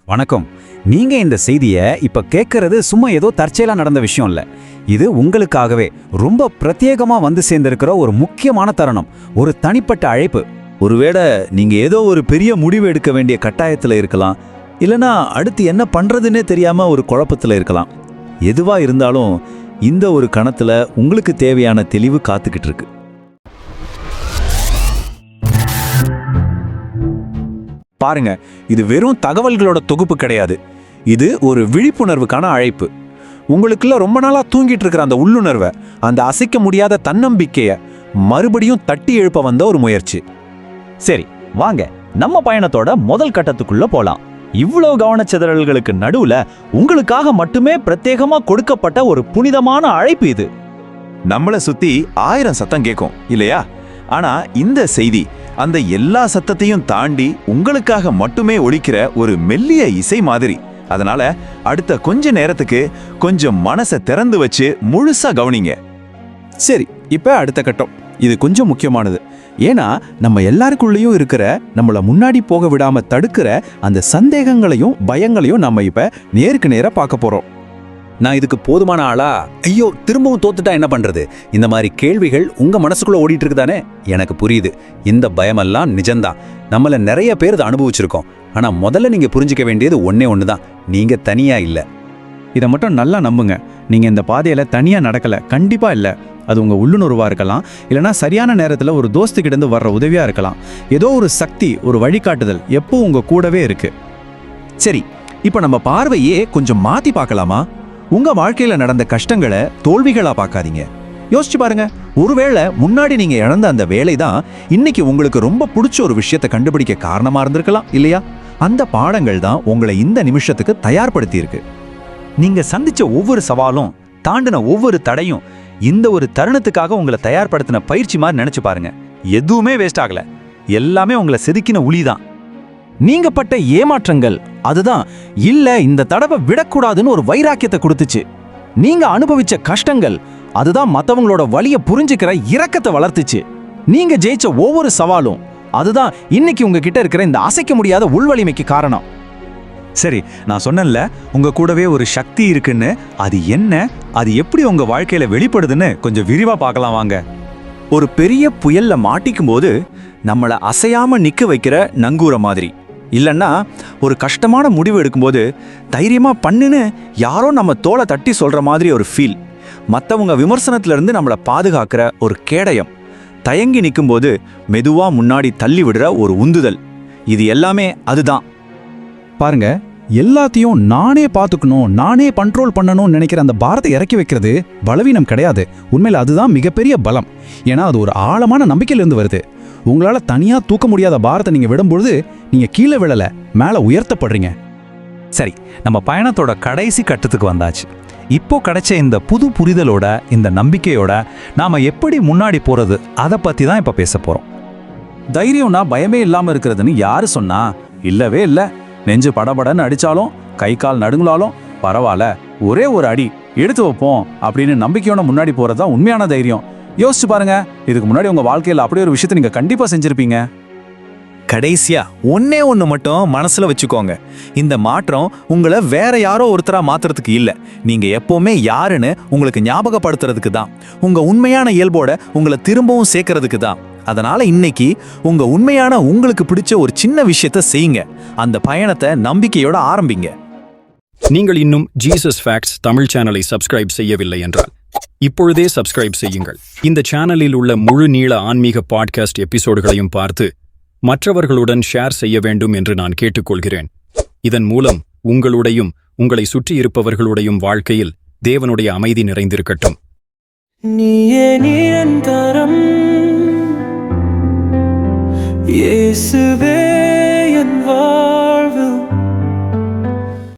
வணக்கம். நீங்க இந்த செய்தியை இப்ப கேட்கறது சும்மா ஏதோ தற்செயலா நடந்த விஷயம் இல்ல. இது உங்களுக்காகவே ரொம்ப பிரத்யேகமா வந்து சேர்ந்திருக்கிற ஒரு முக்கியமான தருணம், ஒரு தனிப்பட்ட அழைப்பு. ஒருவேளை நீங்க ஏதோ ஒரு பெரிய முடிவு எடுக்க வேண்டிய கட்டாயத்துல இருக்கலாம், இல்லனா அடுத்து என்ன பண்றதுன்னே தெரியாம ஒரு குழப்பத்துல இருக்கலாம். எதுவா இருந்தாலும் இந்த ஒரு கணத்துல உங்களுக்கு தேவையான தெளிவு காத்துக்கிட்டு இருக்கு. பாருங்க, இது வெறும் தகவல்களோட தொகுப்பு கிடையாது. இது ஒரு விழிப்புணர்வுக்கான அழைப்பு. உங்களுக்குள்ள ரொம்ப நாளா தூங்கிட்டு இருக்கிற அந்த உள்ளுணர்வை, அந்த அசைக்க முடியாத தன்னம்பிக்கைய மறுபடியும் தட்டி எழுப்ப வந்த ஒரு முயற்சி. சரி, வாங்க நம்ம பயணத்தோட முதல் கட்டத்துக்குள்ள போலாம். இவ்வளவு கவனச்சிதறல்களுக்கு நடுவுல உங்களுக்காக மட்டுமே பிரத்யேகமா கொடுக்கப்பட்ட ஒரு புனிதமான அழைப்பு இது. நம்மள சுத்தி 1000 சத்தம் கேட்கும் இல்லையா? ஆனா இந்த செய்தி அந்த எல்லா சத்தத்தையும் தாண்டி உங்களுக்காக மட்டுமே ஒலிக்கிற ஒரு மெல்லிய இசை மாதிரி. அதனால அடுத்த கொஞ்ச நேரத்துக்கு கொஞ்சம் மனசை திறந்து வச்சு முழுசா கவனிங்க. சரி, இப்ப அடுத்த கட்டம். இது கொஞ்சம் முக்கியமானது. ஏன்னா நம்ம எல்லாருக்குள்ளேயும் இருக்கிற, நம்மள முன்னாடி போக விடாம தடுக்கிற அந்த சந்தேகங்களையும் பயங்களையும் நம்ம இப்ப நேருக்கு நேரா பார்க்க போறோம். நான் இதுக்கு போதுமான ஆளா? ஐயோ, திரும்பவும் தோத்துட்டா என்ன பண்றது? இந்த மாதிரி கேள்விகள் உங்க மனசுக்குள்ள ஓடிட்டு இருக்குதானே? எனக்கு புரியுது. இந்த பயமெல்லாம் நிஜம்தான். நம்மள நிறைய பேர் இதை அனுபவிச்சிருக்கோம். ஆனா முதல்ல நீங்க புரிஞ்சுக்க வேண்டியது ஒன்னே ஒண்ணுதான், நீங்க தனியா இல்ல. இதை மட்டும் நல்லா நம்புங்க. நீங்க இந்த பாதையில தனியா நடக்கல, கண்டிப்பா இல்ல. அது உங்க உள்ளுணர்வா இருக்கலாம், இல்லைனா சரியான நேரத்துல ஒரு தோஸ்துக்கிட்ட வர்ற உதவியா இருக்கலாம். ஏதோ ஒரு சக்தி, ஒரு வழிகாட்டுதல் எப்போ உங்க கூடவே இருக்கு. சரி, இப்ப நம்ம பார்வையே கொஞ்சம் மாத்தி பார்க்கலாமா? உங்க வாழ்க்கையில நடந்த கஷ்டங்களை தோல்விகளா பார்க்காதீங்க. யோசிச்சு பாருங்க, ஒருவேளை முன்னாடி நீங்க இழந்த அந்த வேலை தான் இன்னைக்கு உங்களுக்கு ரொம்ப பிடிச்ச ஒரு விஷயத்தை கண்டுபிடிக்க காரணமா இருந்திருக்கலாம் இல்லையா? அந்த பாடங்கள் தான் உங்களை இந்த நிமிஷத்துக்கு தயார்படுத்தி இருக்கு. நீங்க சந்திச்ச ஒவ்வொரு சவாலும், தாண்டின ஒவ்வொரு தடையும் இந்த ஒரு தருணத்துக்காக உங்களை தயார்படுத்தின பயிற்சி மாதிரி நினைச்சு பாருங்க. எதுவுமே வேஸ்ட் ஆகல, எல்லாமே உங்களை செதுக்கின உளிதான். நீங்க பட்ட ஏமாற்றங்கள் அதுதான் இல்ல இந்த தடவை விடக்கூடாதுன்னு ஒரு வைராக்கியத்தை கொடுத்துச்சு. நீங்க அனுபவிச்ச கஷ்டங்கள் அதுதான் மத்தவங்களோட வலிய புரிஞ்சுக்கிற இரக்கத்தை வளர்த்துச்சு. நீங்க ஜெயிச்ச ஒவ்வொரு சவாலும் அதுதான் இன்னைக்கு உங்ககிட்ட இருக்கிற இந்த அசைக்க முடியாத உள்வலிமைக்கு காரணம். சரி, நான் சொன்னேன்ல உங்க கூடவே ஒரு சக்தி இருக்குன்னு. அது என்ன, அது எப்படி உங்க வாழ்க்கையில வெளிப்படுதுன்னு கொஞ்சம் விரிவா பார்க்கலாம் வாங்க. ஒரு பெரிய புயல்ல மாட்டிக்கும் போது நம்மள அசையாம நிக்க வைக்கிற நங்கூர மாதிரி, இல்லைன்னா ஒரு கஷ்டமான முடிவு எடுக்கும்போது தைரியமா பண்ணுன்னு யாரோ நம்ம தோலை தட்டி சொல்ற மாதிரி ஒரு ஃபீல், மற்றவங்க விமர்சனத்திலிருந்து நம்மளை பாதுகாக்கிற ஒரு கேடயம், தயங்கி நிற்கும்போது மெதுவா முன்னாடி தள்ளி விடுற ஒரு உந்துதல், இது எல்லாமே அதுதான். பாருங்க, எல்லாத்தையும் நானே பார்த்துக்கணும், நானே கண்ட்ரோல் பண்ணணும்னு நினைக்கிற அந்த பாரத்தை இறக்கி வைக்கிறது பலவீனம் கிடையாது. உண்மையில் அதுதான் மிகப்பெரிய பலம். ஏன்னா அது ஒரு ஆழமான நம்பிக்கையிலிருந்து வருது. உங்களால தனியா தூக்க முடியாத பாரத்தை நீங்க விடும்பொழுது நீங்க கீழே விழல, மேல உயர்த்தப்படுறீங்க. சரி, நம்ம பயணத்தோட கடைசி கட்டத்துக்கு வந்தாச்சு. இப்போ கிடைச்ச இந்த புது புரிதலோட, இந்த நம்பிக்கையோட நாம எப்படி முன்னாடி போறது, அதை பத்தி தான் இப்ப பேச போறோம். தைரியம்னா பயமே இல்லாம இருக்கிறதுன்னு யாரு சொன்னா? இல்லவே இல்ல. நெஞ்சு படபடன்னு அடிச்சாலும், கை கால் நடுங்களாலும் பரவாயில்ல, ஒரே ஒரு அடி எடுத்து வைப்போம் அப்படின்னு நம்பிக்கையோட முன்னாடி போறதுதான் உண்மையான தைரியம். யோசிச்சு பாருங்க, இதுக்கு முன்னாடி உங்க வாழ்க்கையில் அப்படியே ஒரு விஷயத்தை நீங்க கண்டிப்பா செஞ்சிருப்பீங்க. கடைசியா ஒன்னே ஒன்று மட்டும் மனசுல வச்சுக்கோங்க, இந்த மாற்றம் உங்களை வேற யாரோ ஒருத்தரா மாத்துறதுக்கு இல்ல, நீங்க எப்பவுமே யாருன்னு உங்களுக்கு ஞாபகப்படுத்துறதுக்கு தான், உங்க உண்மையான இயல்போட உங்களை திரும்பவும் சேர்க்கறதுக்கு தான். அதனால இன்னைக்கு உங்க உண்மையான, உங்களுக்கு பிடிச்ச ஒரு சின்ன விஷயத்த செய்யுங்க. அந்த பயணத்தை நம்பிக்கையோட ஆரம்பிங்க. நீங்கள் இன்னும் ஜீசஸ் ஃபேக்ட்ஸ் தமிழ் சேனலை சப்ஸ்கிரைப் செய்யவில்லை என்றால் இப்பொழுதே சப்ஸ்கிரைப் செய்யுங்கள். இந்த சேனலில் உள்ள முழு நீள ஆன்மீக பாட்காஸ்ட் எபிசோடுகளையும் பார்த்து மற்றவர்களுடன் ஷேர் செய்ய வேண்டும் என்று நான் கேட்டுக்கொள்கிறேன். இதன் மூலம் உங்களுடையும் உங்களை சுற்றி இருப்பவர்களுடையும் வாழ்க்கையில் தேவனுடைய அமைதி நிறைந்திருக்கட்டும். நீயே நிரந்தரம் இயேசுவே.